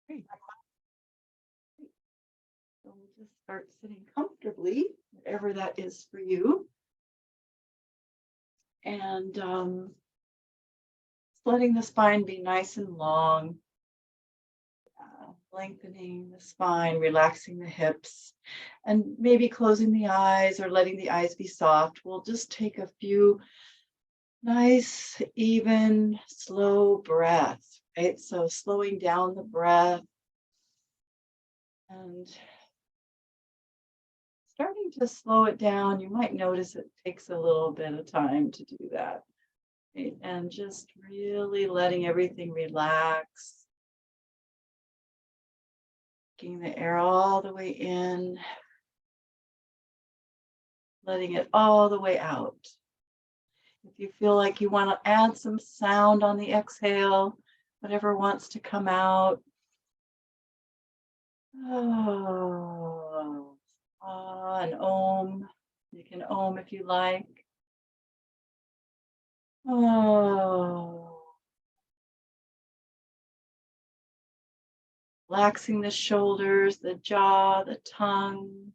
Great. So we'll just start sitting comfortably, whatever that is for you. And letting the spine be nice and long, lengthening the spine, relaxing the hips, and maybe closing the eyes or letting the eyes be soft. We'll just take a few nice, even, slow breaths, right? So slowing down the breath and starting to slow it down. You might notice it takes a little bit of time to do that. Right? And just really letting everything relax. Taking the air all the way in, letting it all the way out. If you feel like you want to add some sound on the exhale, whatever wants to come out. Oh, an om. You can om if you like. Oh. Relaxing the shoulders, the jaw, the tongue.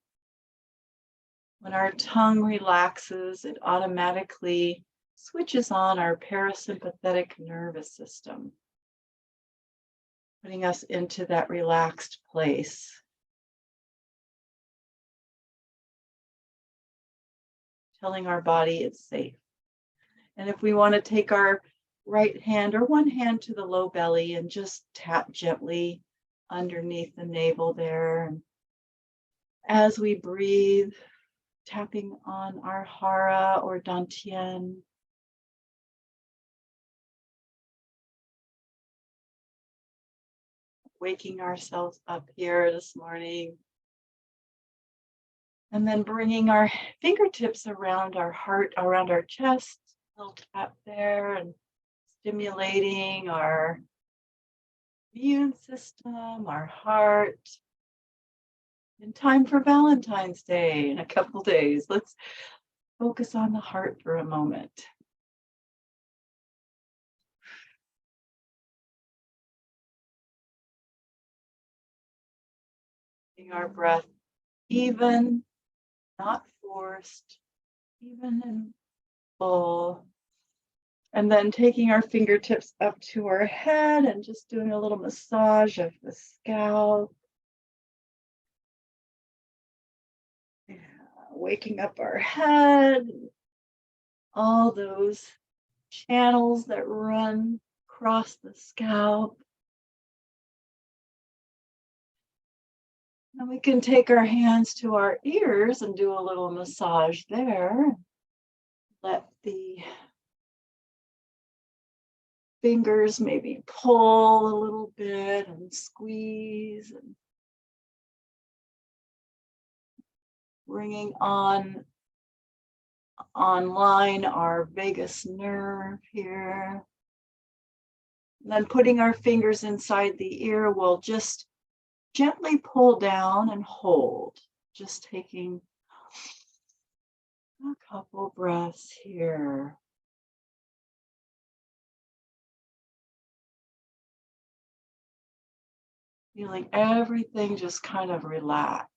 When our tongue relaxes, it automatically switches on our parasympathetic nervous system, putting us into that relaxed place. Telling our body it's safe. And if we want to take our right hand or one hand to the low belly and just tap gently underneath the navel there. And as we breathe, tapping on our hara or dantian. Waking ourselves up here this morning. And then bringing our fingertips around our heart, around our chest, a little tap there, and stimulating our immune system, our heart. In time for Valentine's Day in a couple days. Let's focus on the heart for a moment. Keeping our breath even, not forced, even and full. And then taking our fingertips up to our head and just doing a little massage of the scalp. Yeah, waking up our head, all those channels that run across the scalp. And we can take our hands to our ears and do a little massage there. Let the fingers maybe pull a little bit and squeeze, and bringing online our vagus nerve here. And then putting our fingers inside the ear, we'll just gently pull down and hold. Just taking a couple breaths here. Feeling everything just kind of relax.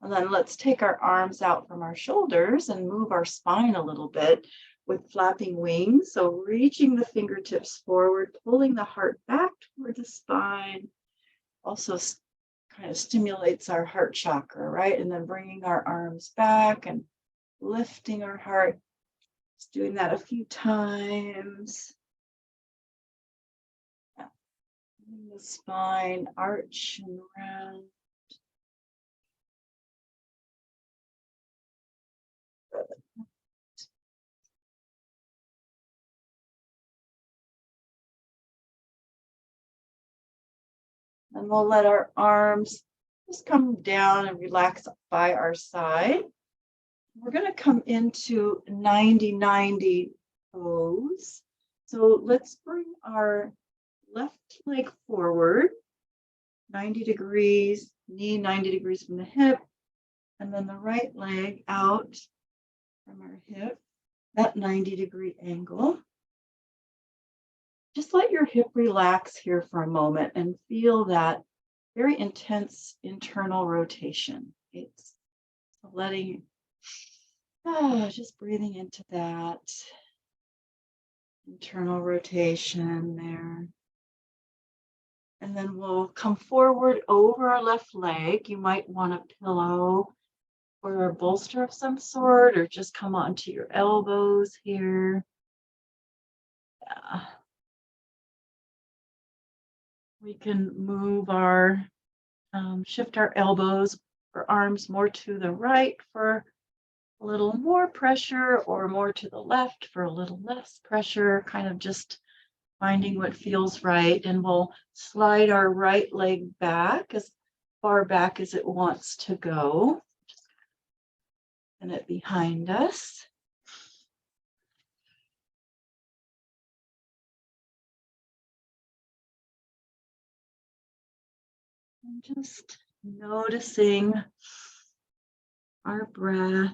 And then let's take our arms out from our shoulders and move our spine a little bit with flapping wings. So reaching the fingertips forward, pulling the heart back toward the spine. Also kind of stimulates our heart chakra, right? And then bringing our arms back and lifting our heart. Just doing that a few times. The spine arch and round. And we'll let our arms just come down and relax by our side. We're going to come into 90-90 pose. So let's bring our left leg forward, 90 degrees, knee 90 degrees from the hip, and then the right leg out from our hip, that 90-degree angle. Just let your hip relax here for a moment and feel that very intense internal rotation. It's letting, just breathing into that internal rotation there. And then we'll come forward over our left leg. You might want a pillow or a bolster of some sort, or just come onto your elbows here. Yeah. We can move our, shift our elbows or arms more to the right for a little more pressure, or more to the left for a little less pressure, kind of just finding what feels right. And we'll slide our right leg back as far back as it wants to go, and it behind us. And just noticing our breath.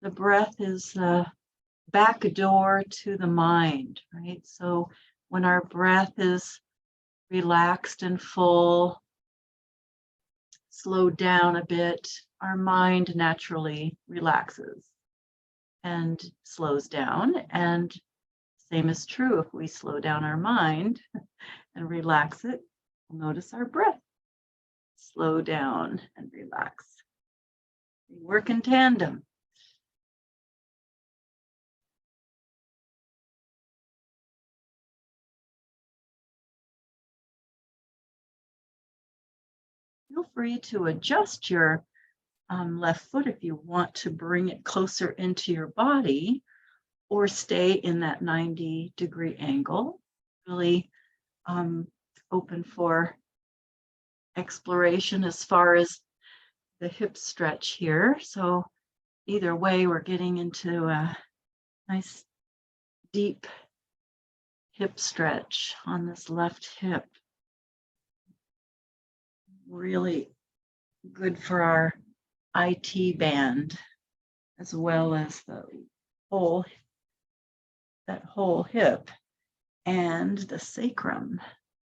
The breath is the back door to the mind, right? So when our breath is relaxed and full, slowed down a bit, our mind naturally relaxes and slows down. And same is true if we slow down our mind and relax it. We'll notice our breath slow down and relax. We work in tandem. Feel free to adjust your left foot if you want to bring it closer into your body, or stay in that 90-degree angle. Really open for exploration as far as the hip stretch here. So either way, we're getting into a nice deep hip stretch on this left hip. Really good for our IT band, as well as that whole hip, and the sacrum.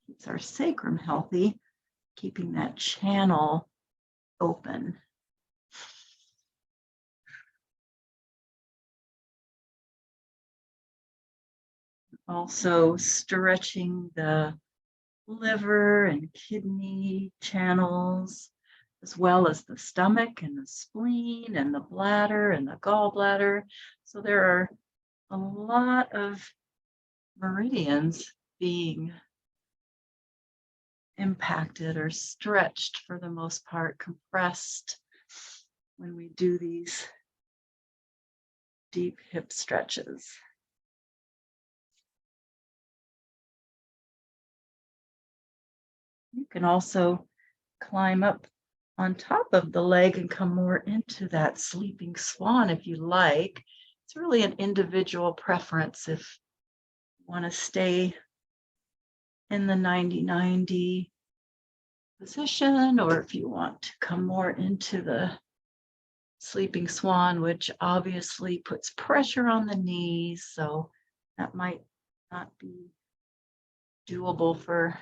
Keeps our sacrum healthy, keeping that channel open. Also stretching the liver and kidney channels, as well as the stomach and the spleen and the bladder and the gallbladder. So there are a lot of meridians being impacted or stretched, for the most part, compressed, when we do these deep hip stretches. You can also climb up on top of the leg and come more into that sleeping swan if you like. It's really an individual preference if you want to stay in the 90-90 position, or if you want to come more into the sleeping swan, which obviously puts pressure on the knees. So that might not be doable for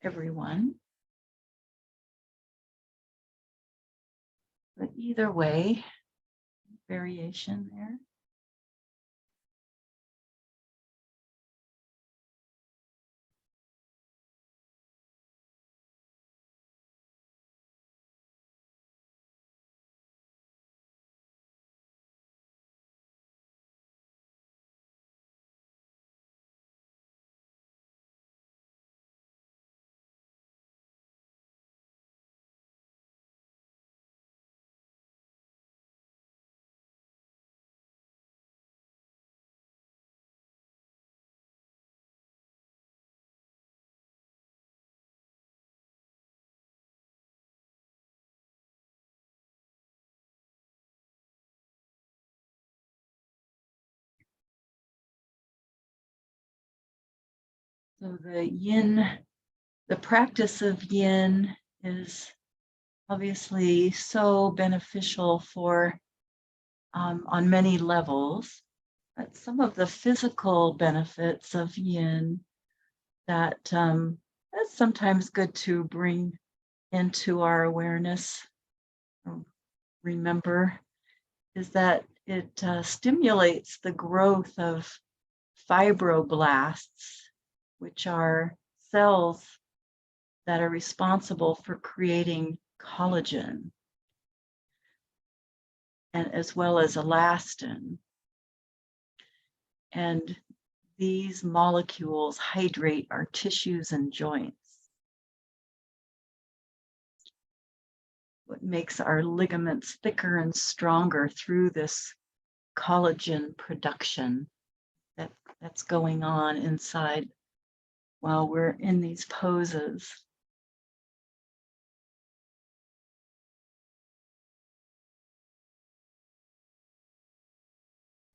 everyone. But either way, variation there. So the yin, the practice of yin is obviously so beneficial for on many levels. But some of the physical benefits of yin that that's sometimes good to bring into our awareness, remember, is that it stimulates the growth of fibroblasts, which are cells that are responsible for creating collagen, and as well as elastin. And these molecules hydrate our tissues and joints. What makes our ligaments thicker and stronger through this collagen production that's going on inside while we're in these poses.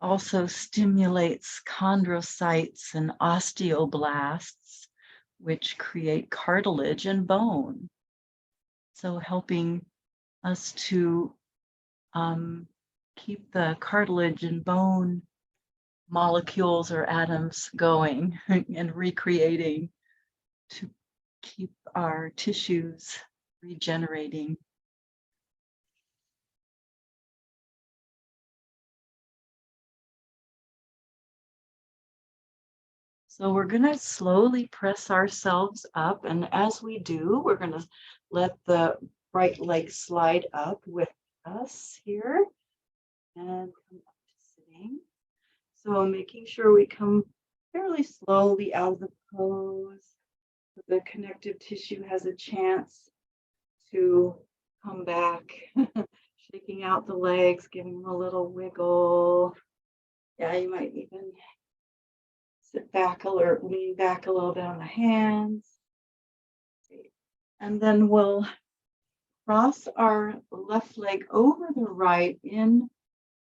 Also stimulates chondrocytes and osteoblasts, which create cartilage and bone. So helping us to keep the cartilage and bone molecules or atoms going and recreating to keep our tissues regenerating. So we're going to slowly press ourselves up, and as we do, we're going to let the right leg slide up with us here and come up to sitting. So making sure we come fairly slowly out of the pose, so the connective tissue has a chance to come back, shaking out the legs, giving them a little wiggle. Yeah, you might even sit back or lean back a little bit on the hands. And then we'll cross our left leg over the right in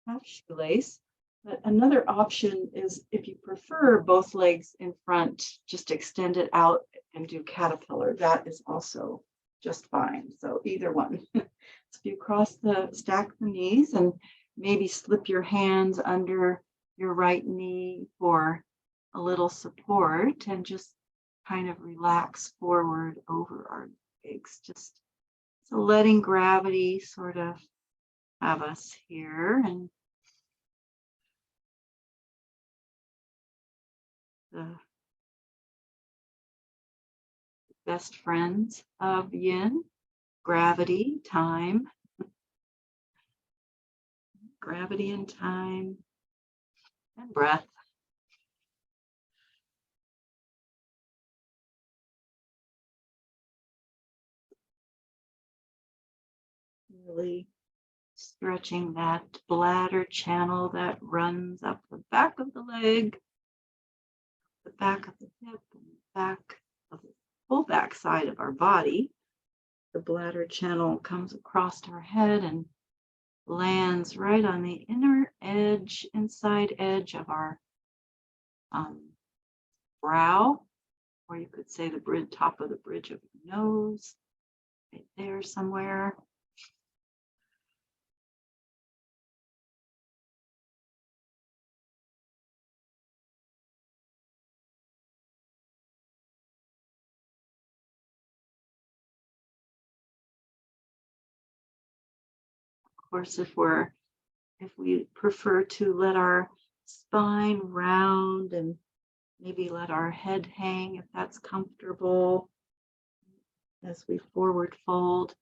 half shoelace. But another option is, if you prefer both legs in front, just extend it out and do caterpillar. That is also just fine. So either one. So if you stack the knees and maybe slip your hands under your right knee for a little support, and just kind of relax forward over our legs. Just so letting gravity sort of have us here, and the best friends of yin, gravity, time, gravity and time, and breath. Really stretching that bladder channel that runs up the back of the leg, the back of the hip, and the back of the whole back side of our body. The bladder channel comes across our head and lands right on the inner edge, inside edge of our brow, or you could say the top of the bridge of your nose, right there somewhere. Of course, if we prefer to let our spine round and maybe let our head hang if that's comfortable as we forward fold.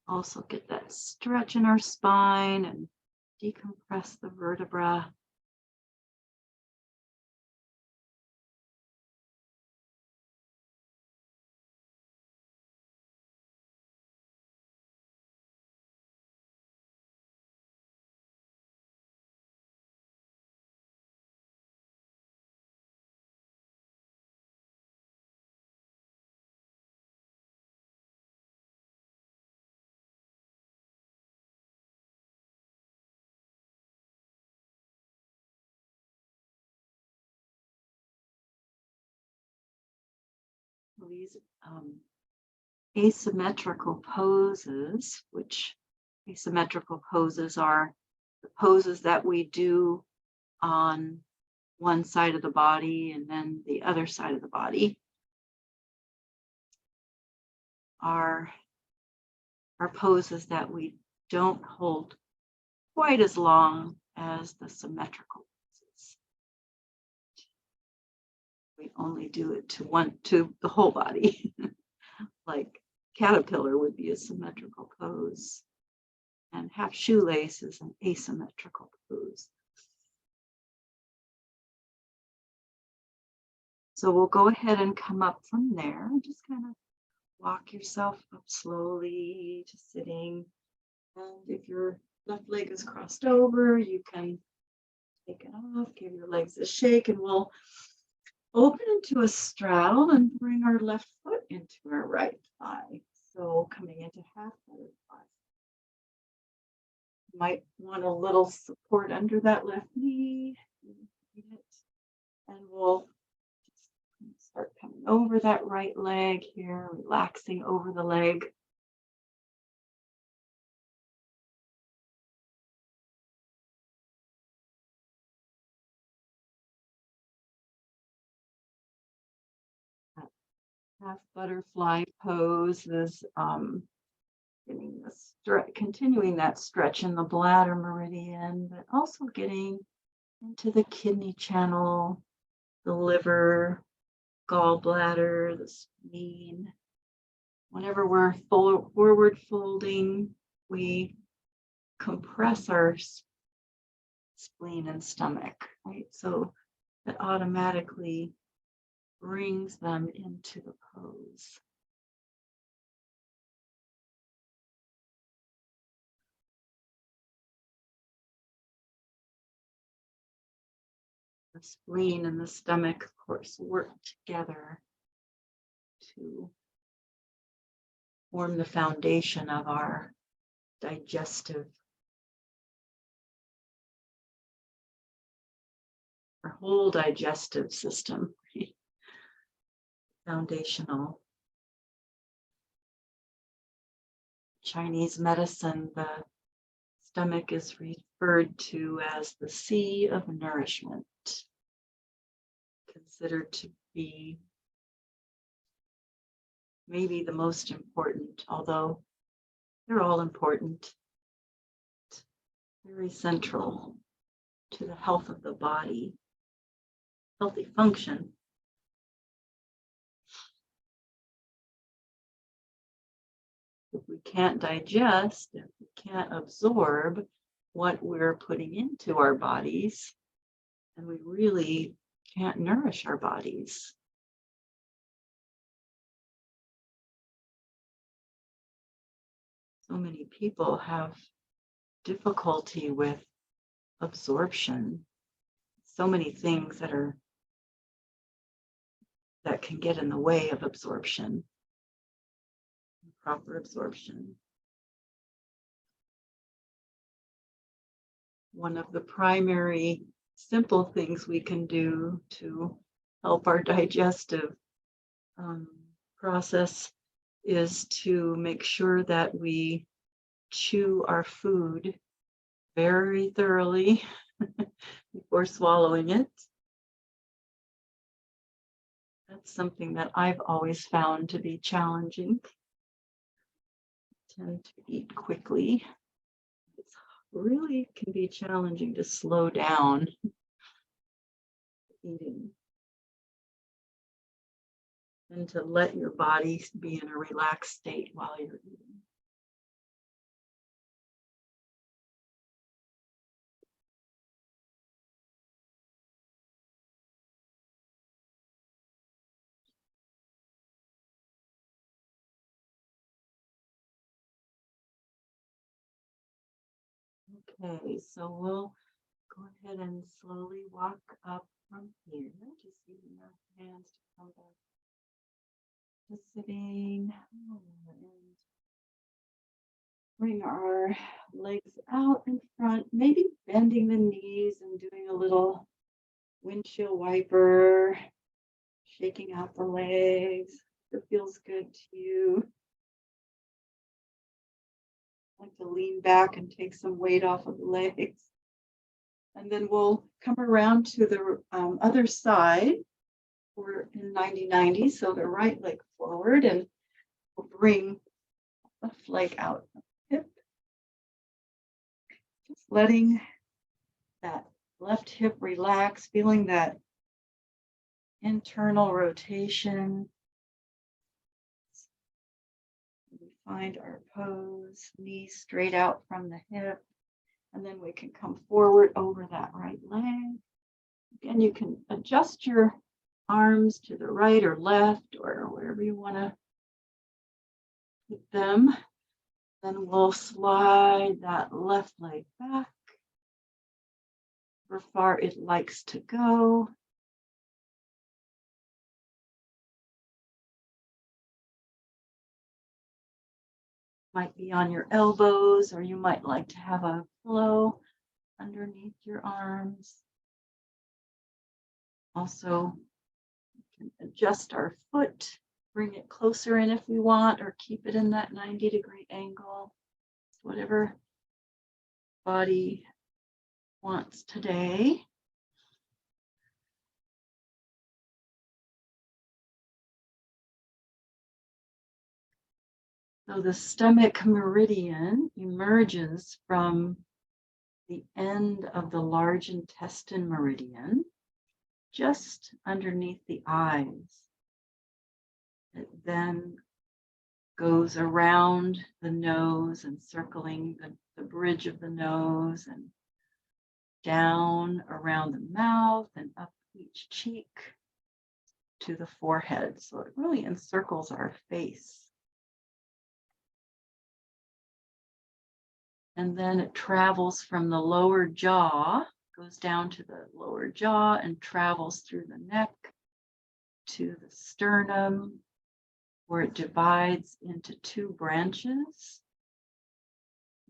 Also get that stretch in our spine and decompress the vertebra. These asymmetrical poses, which asymmetrical poses are the poses that we do on one side of the body and then the other side of the body are poses that we don't hold quite as long as the symmetrical poses. We only do it to the whole body. Like caterpillar would be a symmetrical pose, and half shoelace is an asymmetrical pose. So we'll go ahead and come up from there. Just kind of walk yourself up slowly to sitting. And if your left leg is crossed over, you can take it off, give your legs a shake, and we'll open into a straddle and bring our left foot into our right thigh. So coming into half butterfly. You might want a little support under that left knee. And we'll start coming over that right leg here, relaxing over the leg. Half butterfly pose is continuing that stretch in the bladder meridian, but also getting into the kidney channel, the liver, gallbladder, the spleen. Whenever we're forward folding, we compress our spleen and stomach, right? So that automatically brings them into the pose. The spleen and the stomach, of course, work together to form the foundation of our digestive, our whole digestive system. Foundational. Chinese medicine, the stomach is referred to as the sea of nourishment, considered to be maybe the most important, although they're all important, very central to the health of the body, healthy function. If we can't digest, if we can't absorb what we're putting into our bodies, then we really can't nourish our bodies. So many people have difficulty with absorption. So many things that can get in the way of absorption, proper absorption. One of the primary simple things we can do to help our digestive process is to make sure that we chew our food very thoroughly before swallowing it. That's something that I've always found to be challenging. I tend to eat quickly. It really can be challenging to slow down eating and to let your body be in a relaxed state while you're eating. Okay, so we'll go ahead and slowly walk up from here, just using our hands to come back to sitting and bring our legs out in front, maybe bending the knees and doing a little windshield wiper, shaking out the legs. If it feels good to you. Like to lean back and take some weight off of the legs. And then we'll come around to the other side. We're in 90-90, so the right leg forward, and we'll bring left leg out of the hip. Just letting that left hip relax, feeling that internal rotation. We find our pose, knees straight out from the hip, and then we can come forward over that right leg. Again, you can adjust your arms to the right or left or wherever you want to put them. Then we'll slide that left leg back however far it likes to go. Might be on your elbows, or you might like to have a pillow underneath your arms. Also, we can adjust our foot, bring it closer in if we want, or keep it in that 90-degree angle. Whatever body wants today. So the stomach meridian emerges from the end of the large intestine meridian, just underneath the eyes. It then goes around the nose and circling the bridge of the nose and down around the mouth and up each cheek to the forehead. So it really encircles our face. And then it travels from the lower jaw, goes down to the lower jaw and travels through the neck to the sternum, where it divides into two branches.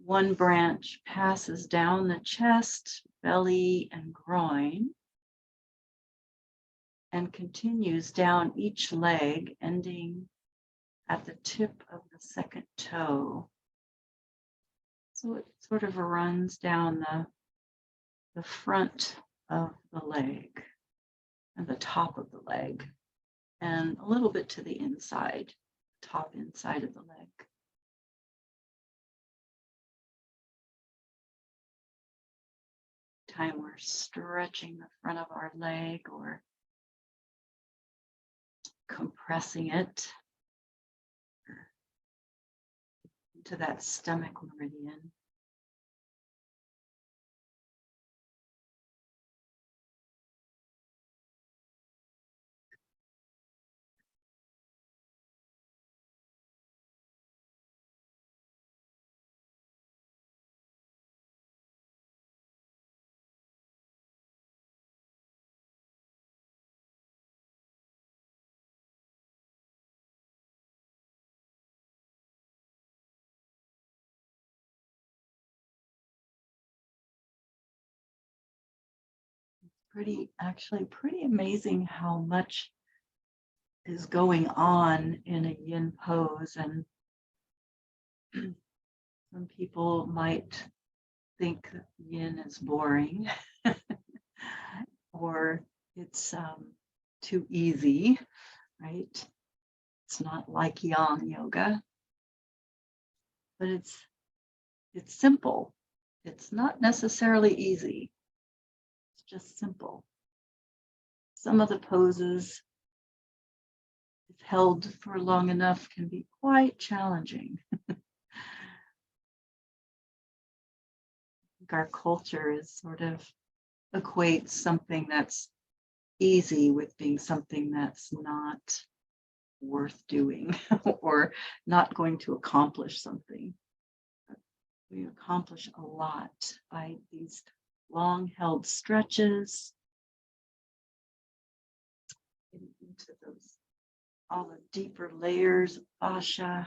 One branch passes down the chest, belly, and groin, and continues down each leg, ending at the tip of the second toe. So it sort of runs down the front of the leg and the top of the leg, and a little bit to the inside, top inside of the leg. Time we're stretching the front of our leg or compressing it into that stomach meridian. Actually pretty amazing how much is going on in a yin pose. And some people might think that yin is boring or it's too easy, right? It's not like yang yoga, but it's simple. It's not necessarily easy. It's just simple. Some of the poses, if held for long enough, can be quite challenging. Our culture is sort of equates something that's easy with being something that's not worth doing or not going to accomplish something. We accomplish a lot by these long held stretches into those, all the deeper layers of fascia.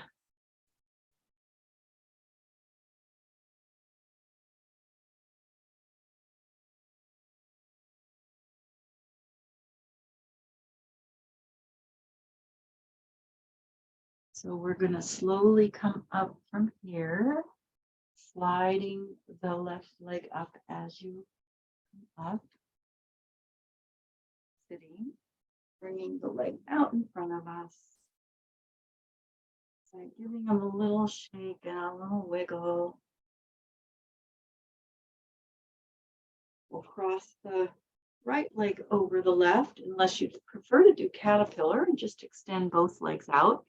So we're going to slowly come up from here sliding the left leg up as you come up, sitting, bringing the leg out in front of us. So giving them a little shake and a little wiggle. We'll cross the right leg over the left, unless you prefer to do caterpillar and just extend both legs out.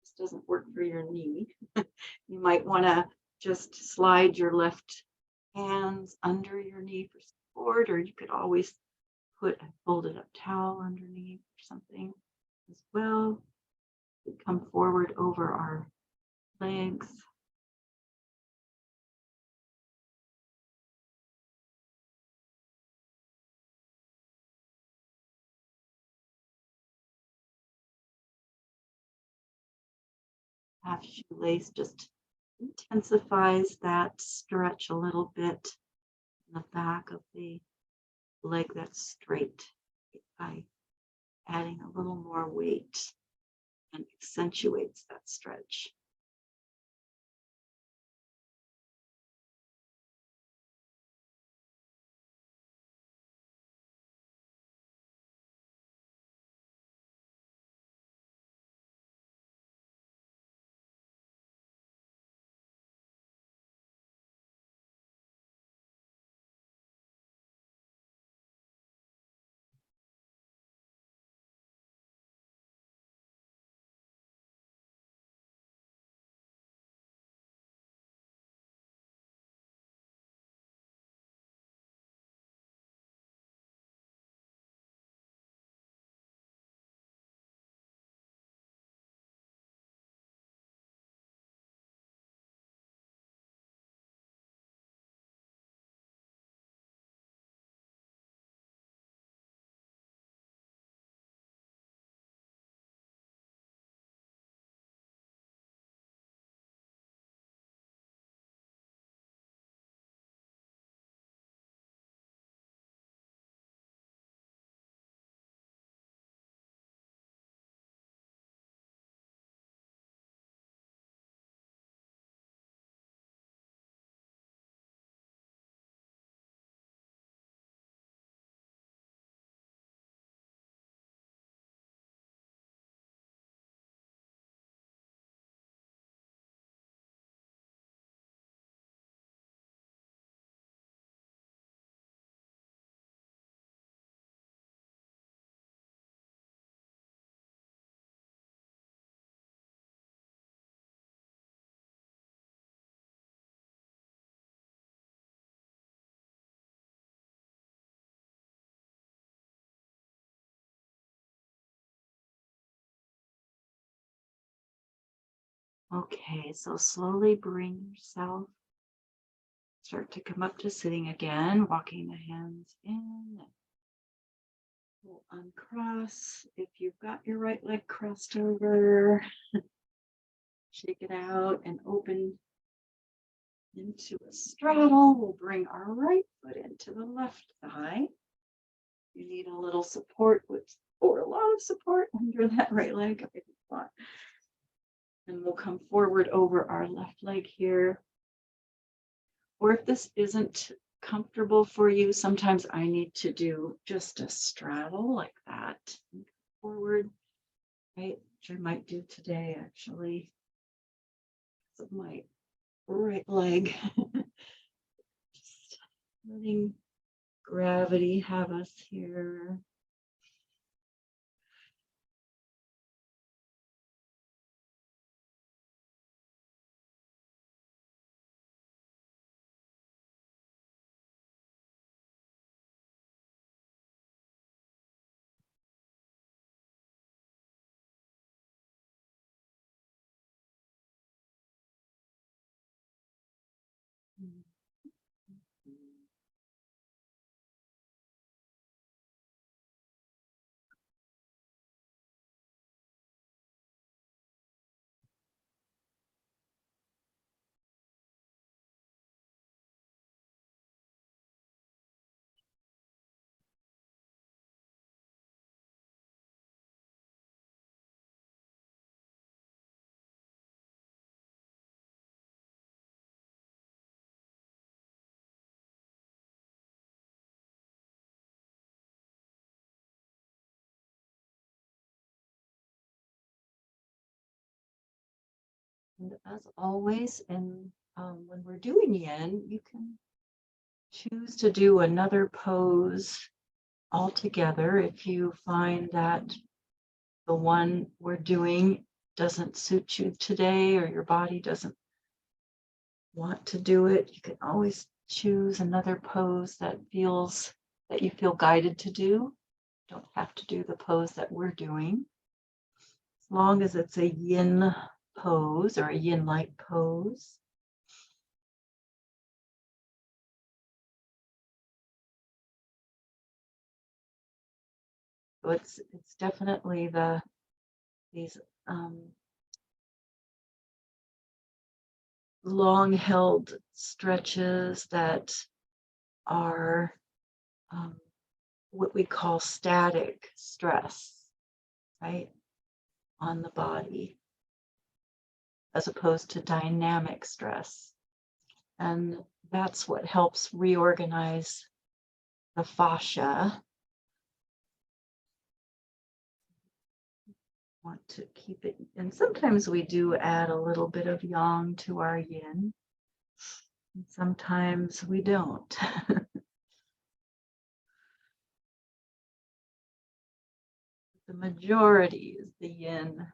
This doesn't work for your knee. You might want to just slide your left hands under your knee for support, or you could always put a folded up towel underneath or something as well. We come forward over our legs. Half shoelace just intensifies that stretch a little bit in the back of the leg that's straight by adding a little more weight and accentuates that stretch. Okay, so slowly bring yourself, start to come up to sitting again, walking the hands in. We'll uncross. If you've got your right leg crossed over, shake it out and open into a straddle. We'll bring our right foot into the left thigh. You need a little support or a lot of support under that right leg. And we'll come forward over our left leg here. Or if this isn't comfortable for you, sometimes I need to do just a straddle like that. Forward, right? Which I might do today actually. Of my right leg. Just letting gravity have us here. And as always, when we're doing yin, you can choose to do another pose altogether if you find that the one we're doing doesn't suit you today or your body doesn't want to do it. You can always choose another pose that you feel guided to do. Don't have to do the pose that we're doing. As long as it's a yin pose or a yin-like pose. So it's definitely these long held stretches that are what we call static stress, right, on the body, as opposed to dynamic stress. And that's what helps reorganize the fascia. Want to keep it, and sometimes we do add a little bit of yang to our yin, and sometimes we don't. The majority is the yin.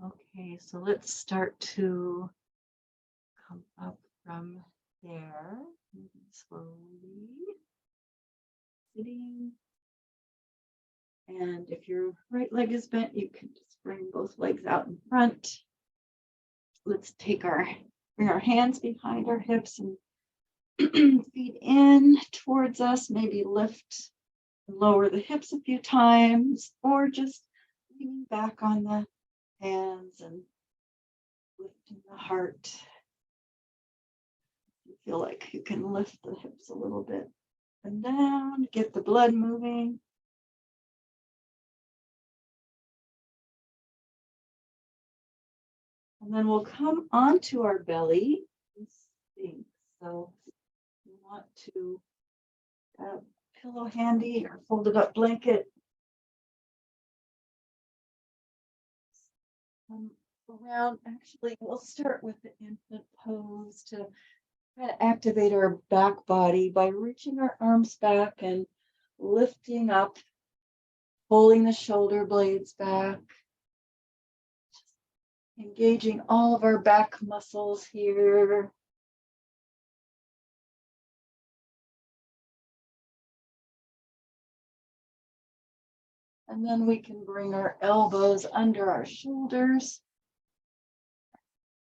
Okay, so let's start to come up from there, moving slowly, sitting. And if your right leg is bent, you can just bring both legs out in front. Let's bring our hands behind our hips and feet in towards us, maybe lift and lower the hips a few times, or just leaning back on the hands and lifting the heart. You feel like you can lift the hips a little bit and down, get the blood moving. And then we'll come onto our belly in Sphinx. So you want to have a pillow handy or folded up blanket. Around, actually, we'll start with the infant pose to kind of activate our back body by reaching our arms back and lifting up, pulling the shoulder blades back, engaging all of our back muscles here. And then we can bring our elbows under our shoulders.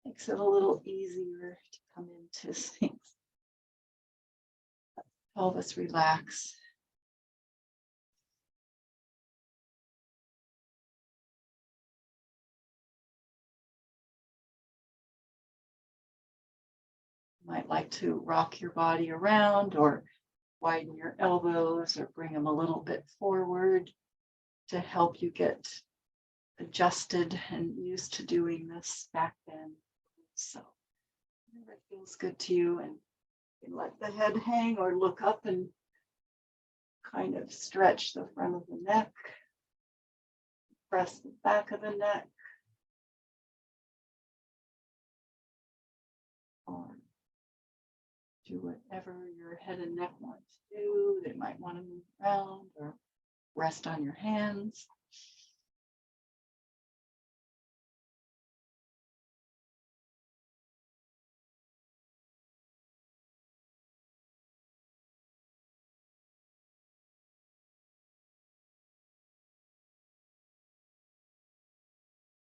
Makes it a little easier to come into Sphinx. Pelvis relax. might like to rock your body around or widen your elbows or bring them a little bit forward to help you get adjusted and used to doing this back bend. So whatever feels good to you, and you can let the head hang or look up and kind of stretch the front of the neck, press the back of the neck, or do whatever your head and neck want to do. They might want to move around or rest on your hands.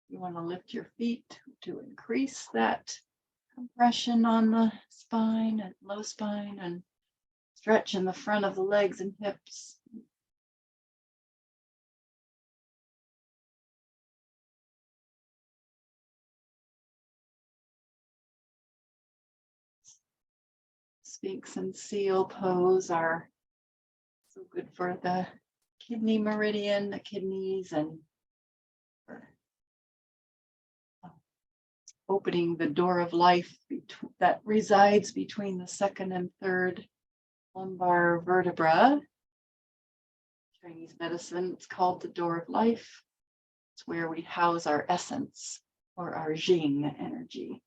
You want to lift your feet to increase that compression on the spine and low spine, and stretch in the front of the legs and hips. Sphinx and seal pose are so good for the kidney meridian, the kidneys, and for opening the door of life that resides between the second and third lumbar vertebra. Chinese medicine, it's called the door of life. It's where we house our essence or our Jing energy.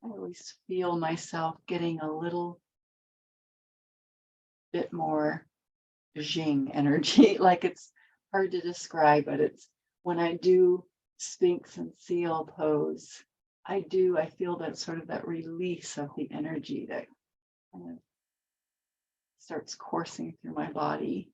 I always feel myself getting a little bit more Jing energy, like it's hard to describe, but it's when I do Sphinx and seal pose, I feel that sort of that release of the energy that kind of starts coursing through my body.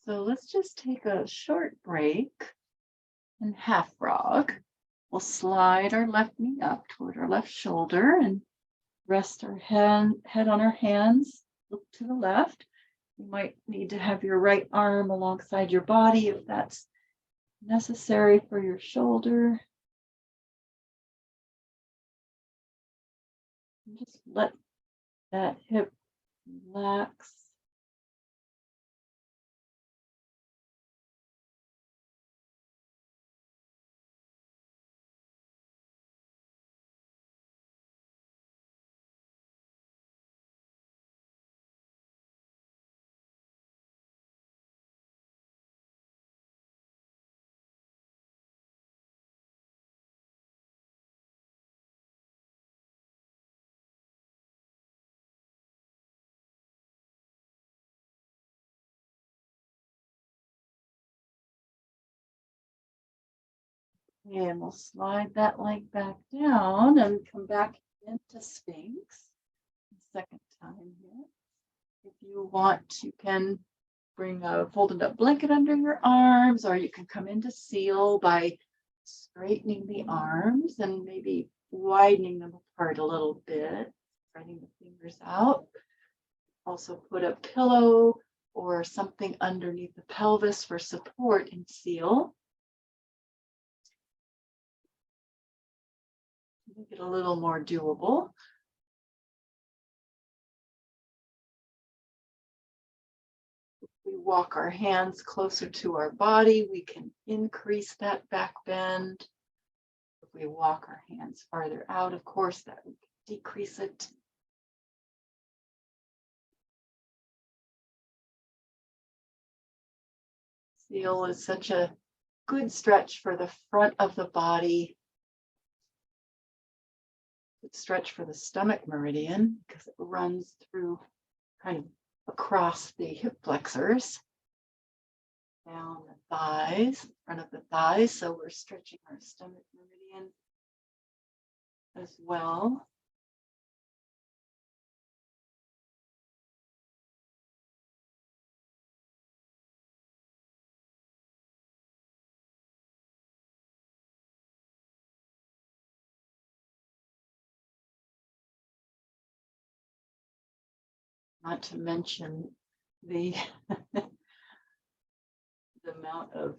So let's just take a short break in half frog. We'll slide our left knee up toward our left shoulder and rest our head on our hands. Look to the left. You might need to have your right arm alongside your body if that's necessary for your shoulder. And just let that hip relax. And we'll slide that leg back down and come back into Sphinx. Second time here. If you want, you can bring a folded up blanket under your arms, or you can come into seal by straightening the arms and maybe widening them apart a little bit, spreading the fingers out. Also put a pillow or something underneath the pelvis for support in seal. Make it a little more doable. If we walk our hands closer to our body, we can increase that back bend. If we walk our hands farther out, of course, that would decrease it. Seal is such a good stretch for the front of the body. Good stretch for the stomach meridian because it runs through kind of across the hip flexors, down the thighs, front of the thighs. So we're stretching our stomach meridian as well. Not to mention the the amount of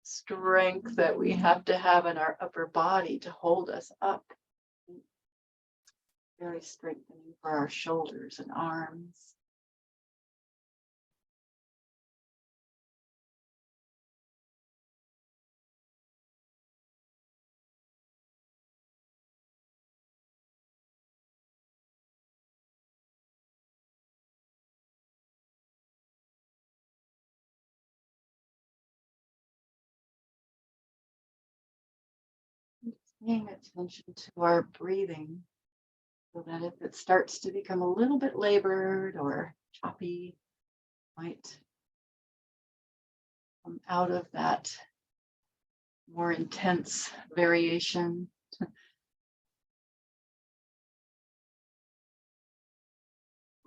strength that we have to have in our upper body to hold us up. Very strengthening for our shoulders and arms. Paying attention to our breathing so that if it starts to become a little bit labored or choppy, might come out of that more intense variation.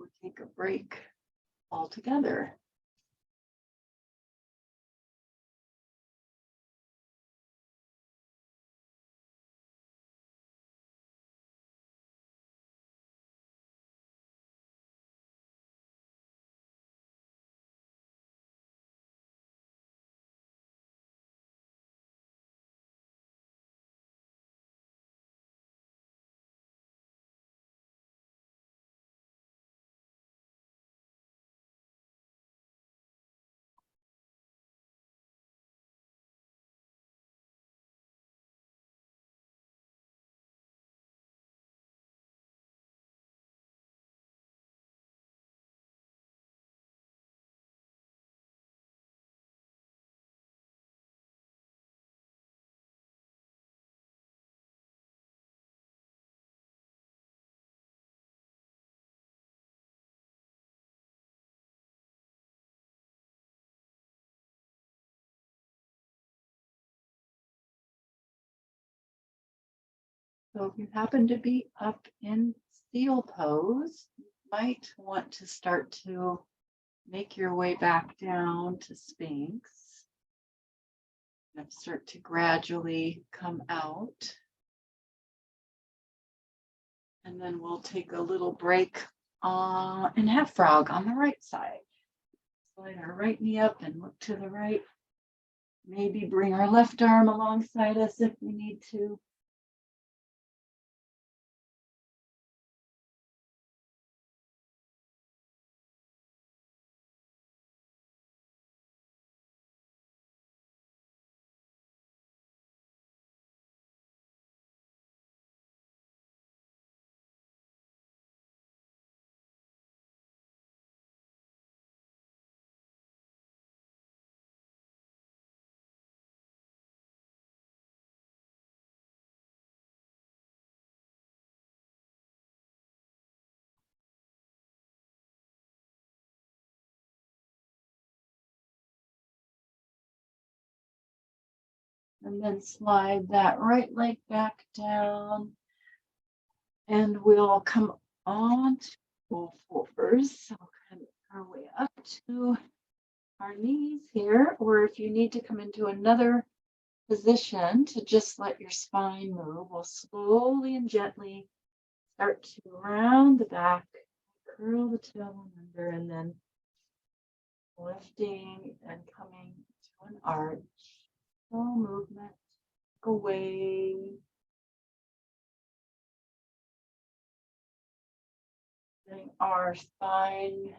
We'll take a break altogether. So if you happen to be up in seal pose, you might want to start to make your way back down to Sphinx and start to gradually come out. And then we'll take a little break in half frog on the right side. Slide our right knee up and look to the right. Maybe bring our left arm alongside us if we need to. And then slide that right leg back down. And we'll come on to full fours. So kind of our way up to our knees here. Or if you need to come into another position to just let your spine move, we'll slowly and gently start to round the back, curl the tailbone under, and then lifting and coming to an arch. Slow movement away. Getting our spine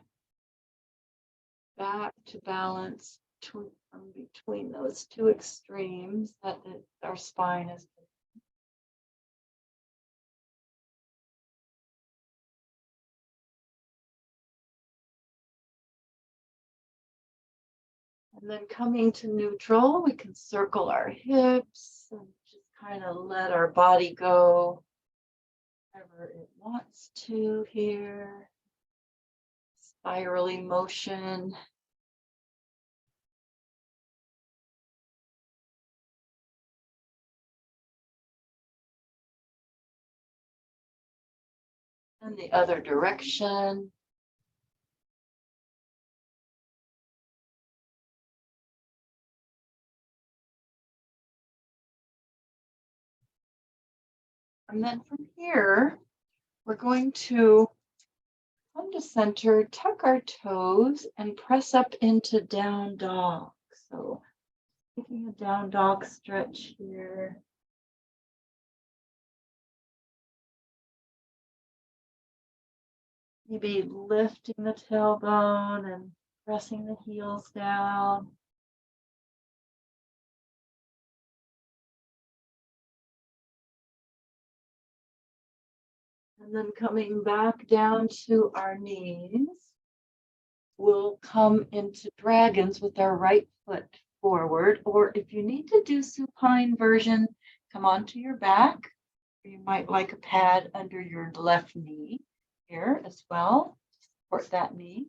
back to balance from between those two extremes that our spine is. And then coming to neutral, we can circle our hips and just kind of let our body go wherever it wants to here. Spiraling motion. And the other direction. And then from here, we're going to come to center, tuck our toes, and press up into down dog. So taking a down dog stretch here. Maybe lifting the tailbone and pressing the heels down. And then coming back down to our knees, we'll come into dragons with our right foot forward. Or if you need to do supine version, come onto your back. You might like a pad under your left knee here as well. Support that knee.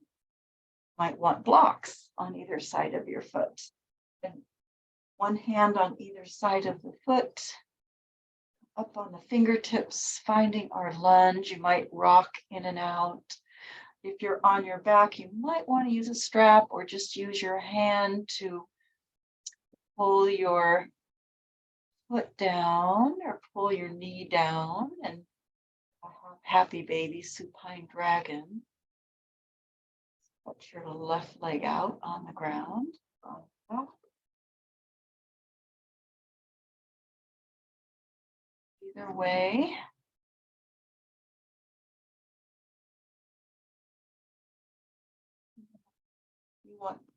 Might want blocks on either side of your foot. And one hand on either side of the foot. Up on the fingertips, finding our lunge. You might rock in and out. If you're on your back, you might want to use a strap or just use your hand to pull your foot down or pull your knee down and happy baby supine dragon. Put your left leg out on the ground. Either way.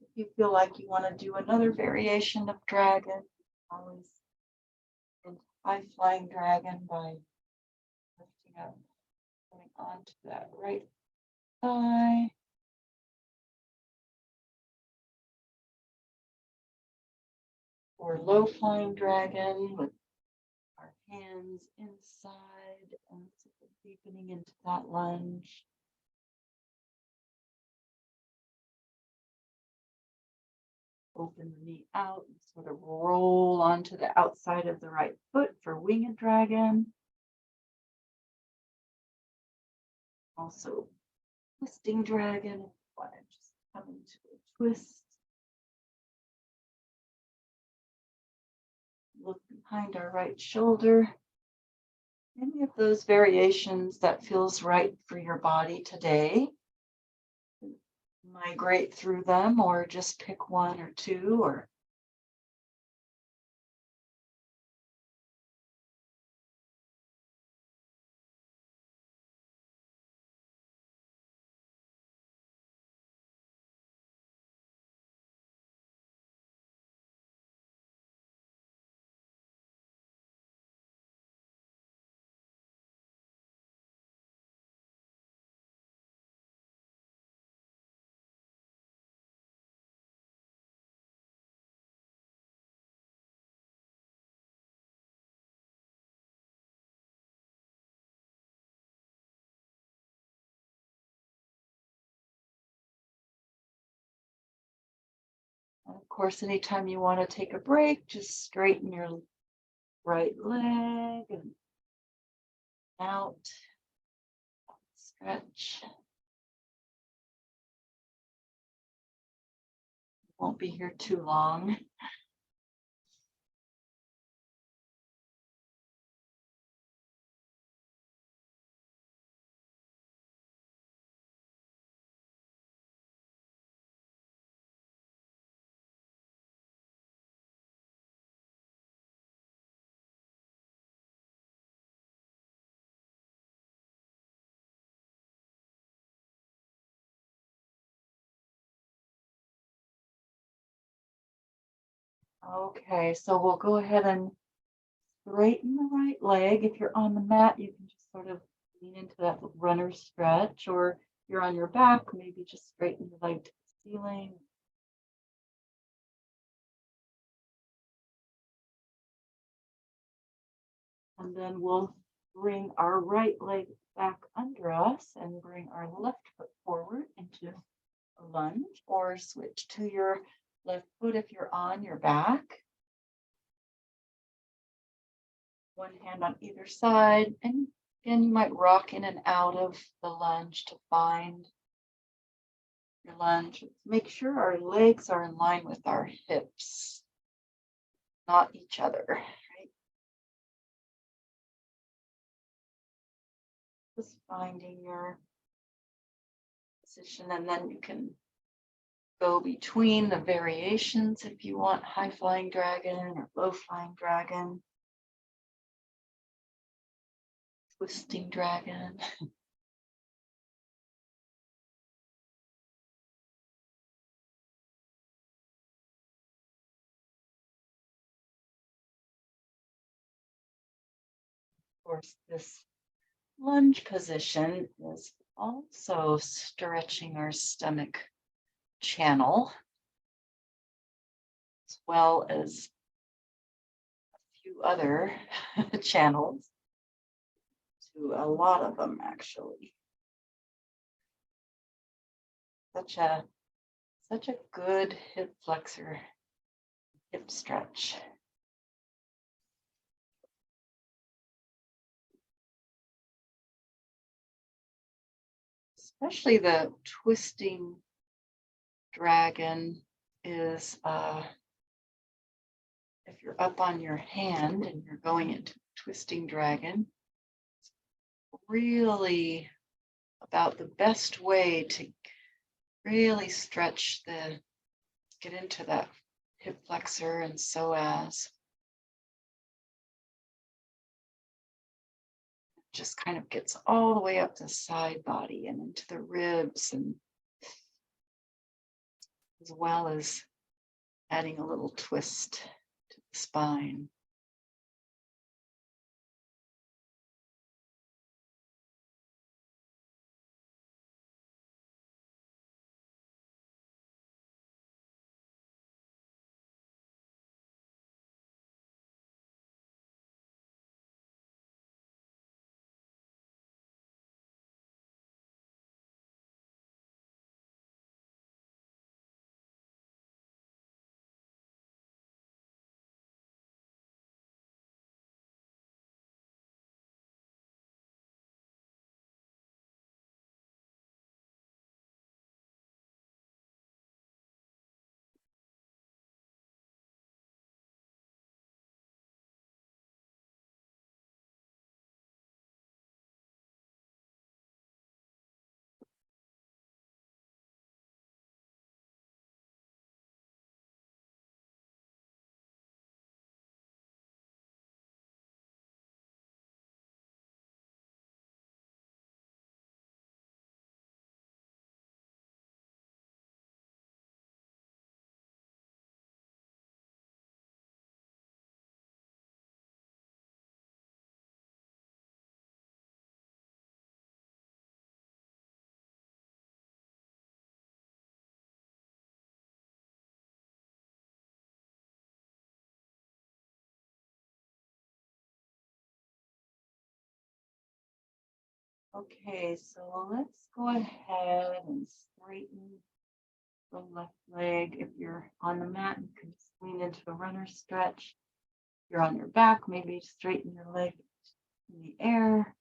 If you feel like you want to do another variation of dragon, always in high flying dragon by lifting up, going onto that right thigh. Or low flying dragon with our hands inside and deepening into that lunge. Open the knee out and sort of roll onto the outside of the right foot for winged dragon. Also, twisting dragon. Want to just come into a twist. Look behind our right shoulder. Any of those variations that feels right for your body today. Migrate through them or just pick one or two or of course, anytime you want to take a break, just straighten your right leg and out, stretch. Won't be here too long. Okay, so we'll go ahead and straighten the right leg. If you're on the mat, you can just sort of lean into that runner stretch, or you're on your back, maybe just straighten the leg to the ceiling. And then we'll bring our right leg back under us and bring our left foot forward into a lunge, or switch to your left foot if you're on your back. One hand on either side. And again, you might rock in and out of the lunge to find your lunge. Make sure our legs are in line with our hips, not each other, right? Just finding your position, and then you can go between the variations if you want high flying dragon or low flying dragon, twisting dragon. Of course, this lunge position is also stretching our stomach channel, as well as a few other channels, to a lot of them actually. Such a good hip flexor, hip stretch. Especially the twisting dragon is if you're up on your hand and you're going into twisting dragon, it's really about the best way to really stretch get into that hip flexor and psoas. Just kind of gets all the way up the side body and into the ribs, and as well as adding a little twist to the spine. Okay, so let's go ahead and straighten the left leg. If you're on the mat, you can lean into a runner stretch. If you're on your back, maybe straighten your leg in the air.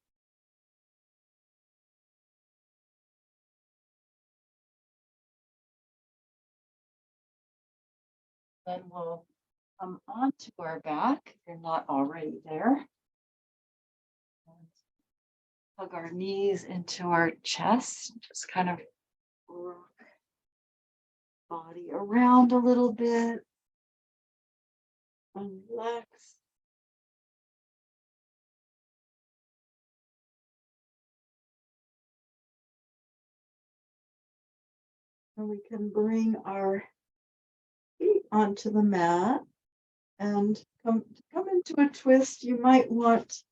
Then we'll come onto our back if you're not already there. Hug our knees into our chest, just kind of rock body around a little bit and relax. And we can bring our feet onto the mat and come into a twist. You might want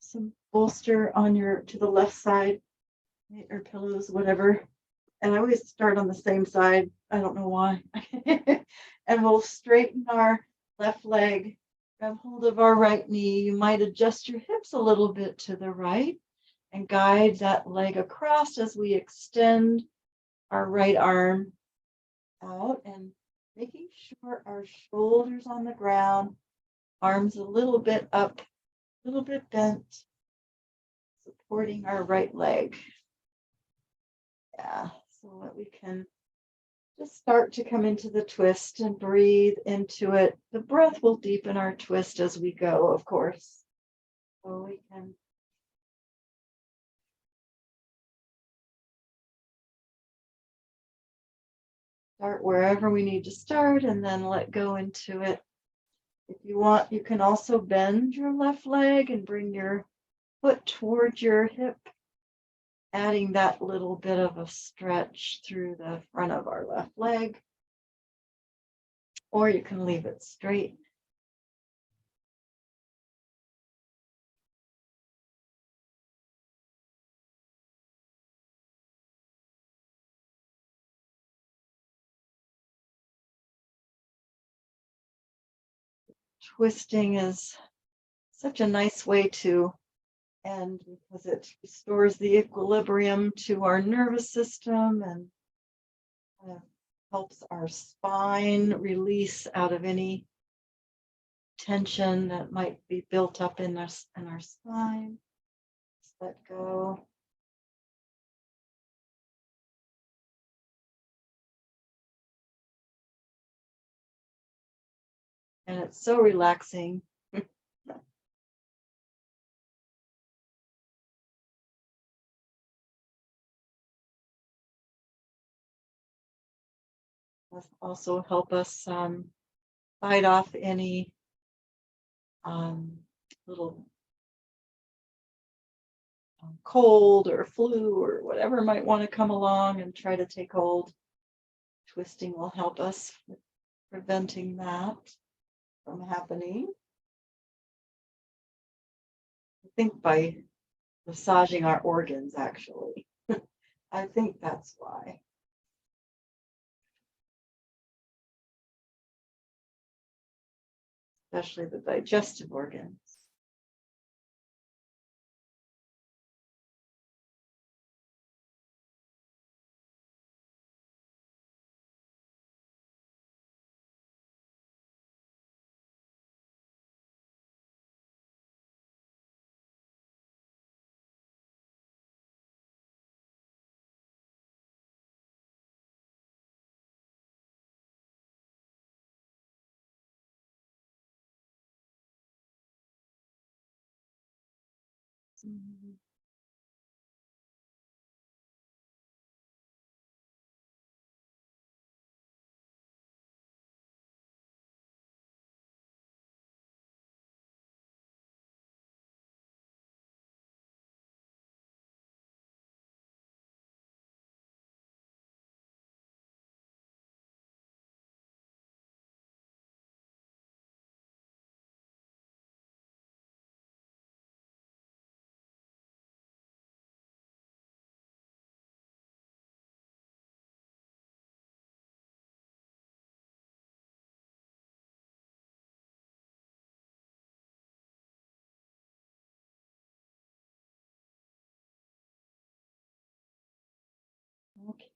some bolster on to the left side, or pillows, whatever. And I always start on the same side. I don't know why. And we'll straighten our left leg Grab hold of our right knee. You might adjust your hips a little bit to the right and guide that leg across as we extend our right arm out and making sure our shoulders on the ground, arms a little bit up, a little bit bent, supporting our right leg. Yeah, so that we can just start to come into the twist and breathe into it. The breath will deepen our twist as we go, of course. So we can start wherever we need to start and then let go into it. If you want, you can also bend your left leg and bring your foot towards your hip, adding that little bit of a stretch through the front of our left leg. Or you can leave it straight. Twisting is such a nice way to end because it restores the equilibrium to our nervous system and helps our spine release out of any tension that might be built up in our spine. Just let go. And it's so relaxing. Also help us fight off any little cold or flu or whatever might want to come along and try to take hold. Twisting will help us with preventing that from happening. I think by massaging our organs, actually. I think that's why. Especially the digestive organs. Mm-hmm.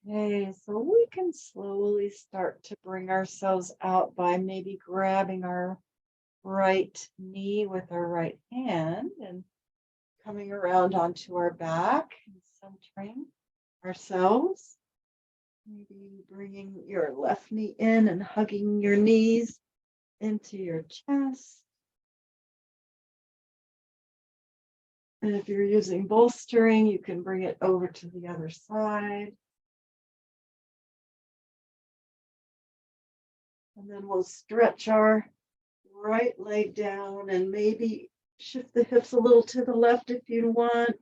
Okay, so we can slowly start to bring ourselves out by maybe grabbing our right knee with our right hand and coming around onto our back and centering ourselves. Maybe bringing your left knee in and hugging your knees into your chest. And if you're using bolstering, you can bring it over to the other side. And then we'll stretch our right leg down and maybe shift the hips a little to the left if you want.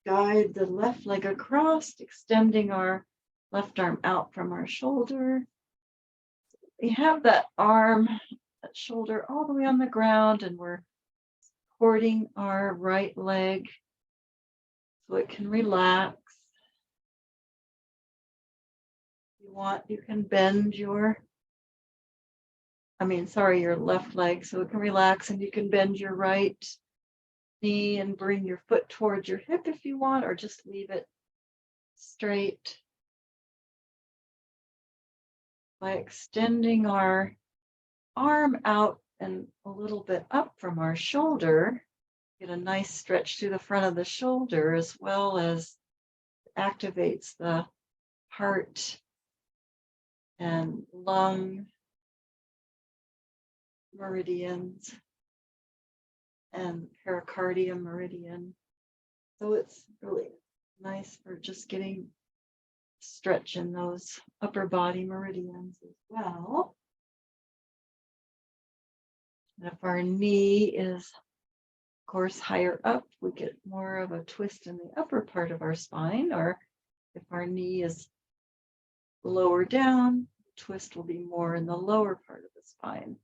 Guide the left leg across, extending our left arm out from our shoulder. We have that arm, that shoulder all the way on the ground, and we're supporting our right leg so it can relax. If you want, you can bend your your left leg, so it can relax, and you can bend your right knee and bring your foot towards your hip if you want, or just leave it straight by extending our arm out and a little bit up from our shoulder. Get a nice stretch through the front of the shoulder, as well as activates the heart and lung meridians and pericardium meridian. So it's really nice for just getting stretch in those upper body meridians as well. And if our knee is, of course, higher up, we get more of a twist in the upper part of our spine, or if our knee is lower down, the twist will be more in the lower part of the spine.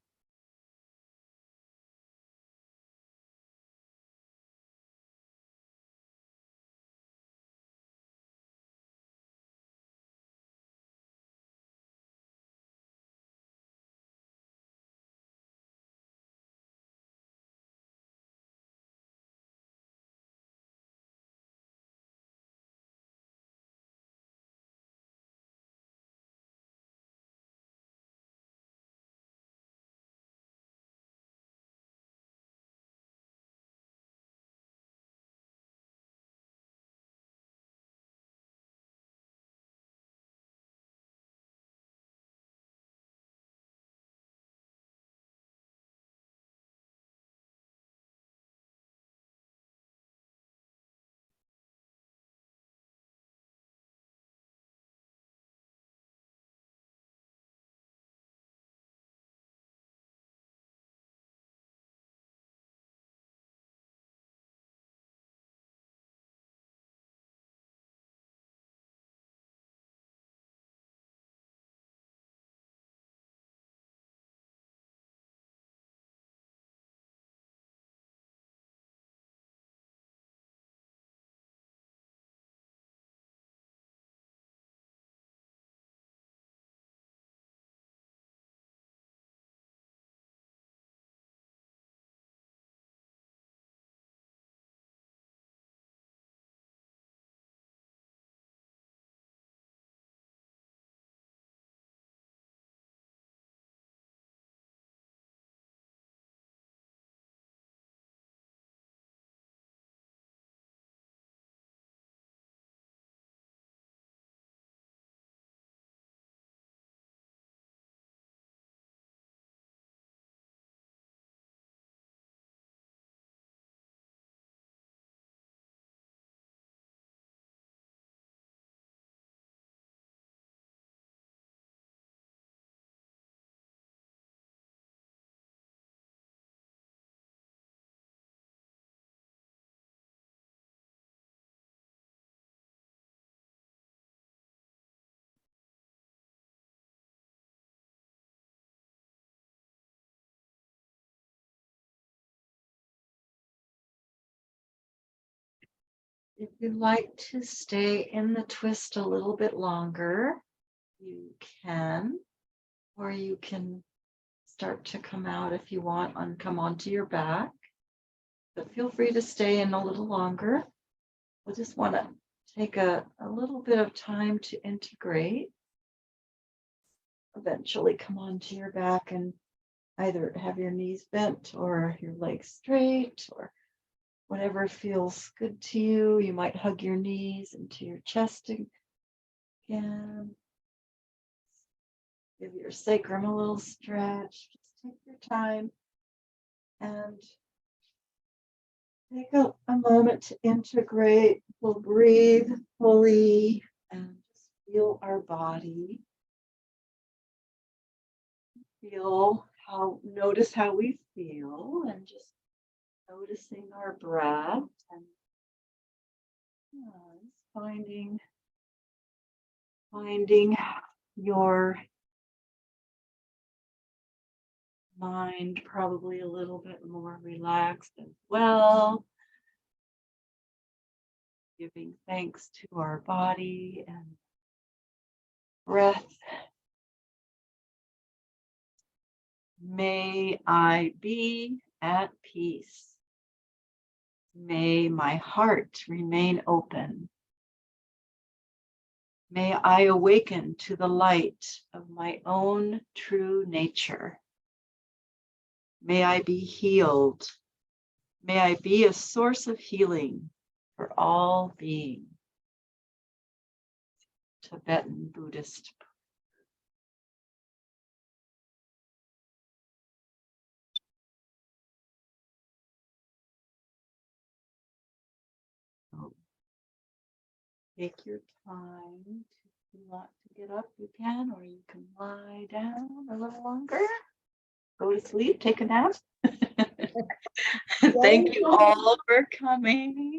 If you'd like to stay in the twist a little bit longer, you can, or you can start to come out if you want and come onto your back. But feel free to stay in a little longer. We just want to take a little bit of time to integrate. Eventually come onto your back and either have your knees bent or your legs straight, or whatever feels good to you. You might hug your knees into your chest again. Give your sacrum a little stretch. Just take your time and take a moment to integrate. We'll breathe fully and just feel our body. Notice how we feel, and just noticing our breath, and finding your mind probably a little bit more relaxed as well. Giving thanks to our body and breath. May I be at peace. May my heart remain open. May I awaken to the light of my own true nature. May I be healed. May I be a source of healing for all being. Tibetan Buddhist. So take your time. If you want to get up, you can, or you can lie down a little longer. Go to sleep, take a nap. Thank you all for coming.